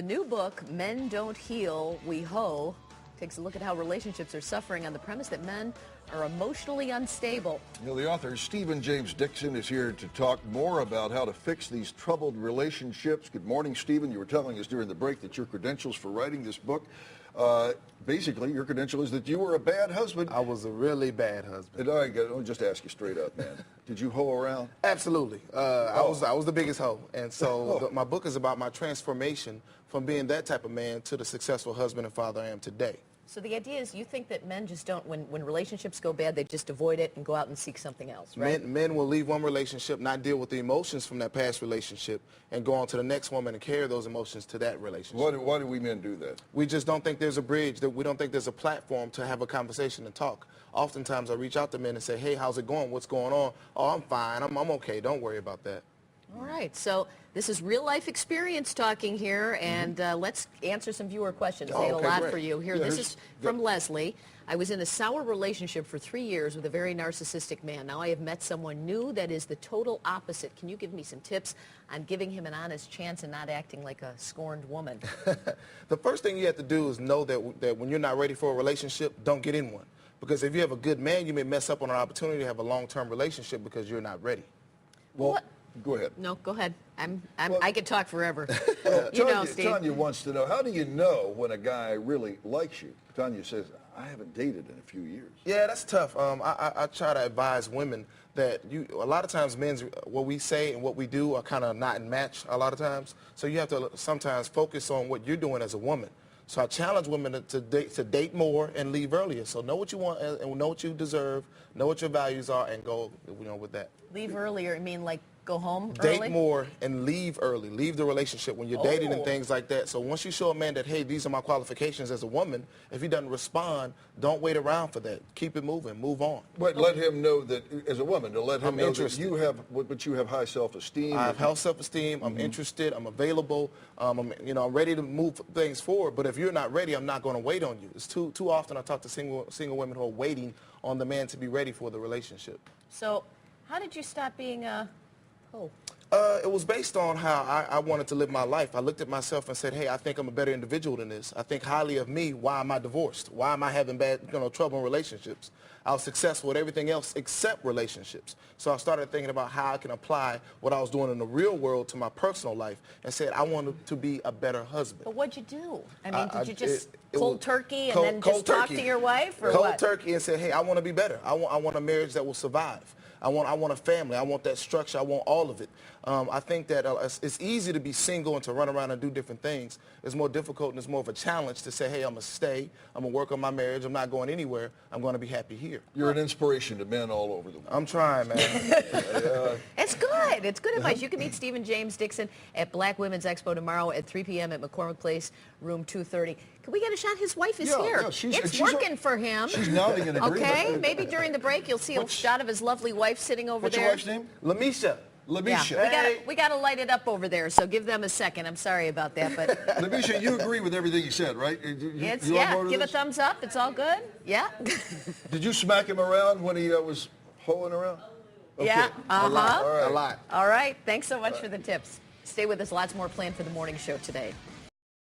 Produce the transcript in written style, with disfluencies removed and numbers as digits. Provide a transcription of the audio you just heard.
The new book, Men Don't Heal, We Hoe, takes a look at how relationships are suffering on the premise that men are emotionally unstable. You know, the author, James Dixon, is here to talk more about how to fix these troubled relationships. Good morning, Stephen. You were telling us during the break that your credentials for writing this book, basically, your credential is that you were a bad husband. I was a really bad husband. And let me just ask you straight up, man. Did you hoe around? Absolutely. I was the biggest hoe. And so my book is about my transformation from being that type of man to the successful husband and father I am today. So the idea is you think that men just don't, when relationships go bad, they just avoid it and go out and seek something else, right? Men will leave one relationship, not deal with the emotions from that past relationship, and go on to the next woman and carry those emotions to that relationship. Why do we men do that? We just don't think there's a bridge, that we don't think there's a platform to have a conversation and talk. Oftentimes I reach out to men and say, hey, how's it going? What's going on? Oh, I'm fine. I'm okay. Don't worry about that. All right, so this is real life experience talking here, and let's answer some viewer questions. They had a lot for you here. This is from Leslie. I was in a sour relationship for 3 years with a very narcissistic man. Now I have met someone new that is the total opposite. Can you give me some tips on giving him an honest chance and not acting like a scorned woman? The first thing you have to do is know that when you're not ready for a relationship, don't get in one. Because if you have a good man, you may mess up on an opportunity to have a long-term relationship because you're not ready. Well, go ahead. No, go ahead. I could talk forever. Tanya wants to know, how do you know when a guy really likes you? Tanya says, I haven't dated in a few years. Yeah, that's tough. I try to advise women that a lot of times what we say and what we do are kind of not in match a lot of times. So you have to sometimes focus on what you're doing as a woman. So I challenge women to date more and leave earlier. So know what you want and know what you deserve, know what your values are, and go with that. Leave earlier, I mean like go home early? Date more and leave early. Leave the relationship when you're dating and things like that. So once you show a man that, hey, these are my qualifications as a woman, if he doesn't respond, don't wait around for that. Keep it moving. Move on. But let him know that, as a woman, to let him know interested. that you have high self-esteem. I have health self-esteem. I'm interested. I'm available. I'm ready to move things forward. But if you're not ready, I'm not going to wait on you. It's too often I talk to single women who are waiting on the man to be ready for the relationship. So how did you stop being a hoe? It was based on how I wanted to live my life. I looked at myself and said, hey, I think I'm a better individual than this. I think highly of me. Why am I divorced? Why am I having trouble in relationships? I was successful at everything else except relationships. So I started thinking about how I can apply what I was doing in the real world to my personal life and said I wanted to be a better husband. But what'd you do? I mean, did you just cold turkey and then just talk to your wife? Or cold what? turkey and said, hey, I want to be better. I want a marriage that will survive. I want a family. I want that structure. I want all of it. I think that it's easy to be single and to run around and do different things. It's more difficult and it's more of a challenge to say, hey, I'm going to stay. I'm going to work on my marriage. I'm not going anywhere. I'm going to be happy here. You're an inspiration to men all over the world. I'm trying, man. It's good. It's good advice. You can meet James Dixon at Black Women's Expo tomorrow at 3 p.m. at McCormick Place, room 230. Can we get a shot? His wife is here. Yeah, it's working for him. She's nodding in agreement. Okay, maybe during the break you'll see a shot of his lovely wife sitting over there. What's your wife's name? Lamisha. Lamisha. Yeah, we got to light it up over there, so give them a second. I'm sorry about that, but... Lamisha, you agree with everything he said, right? Give a thumbs up. It's all good. Yeah. Did you smack him around when he was hoeing around? Okay. Yeah. A lot. All right. Thanks so much for the tips. Stay with us. Lots more planned for the morning show today.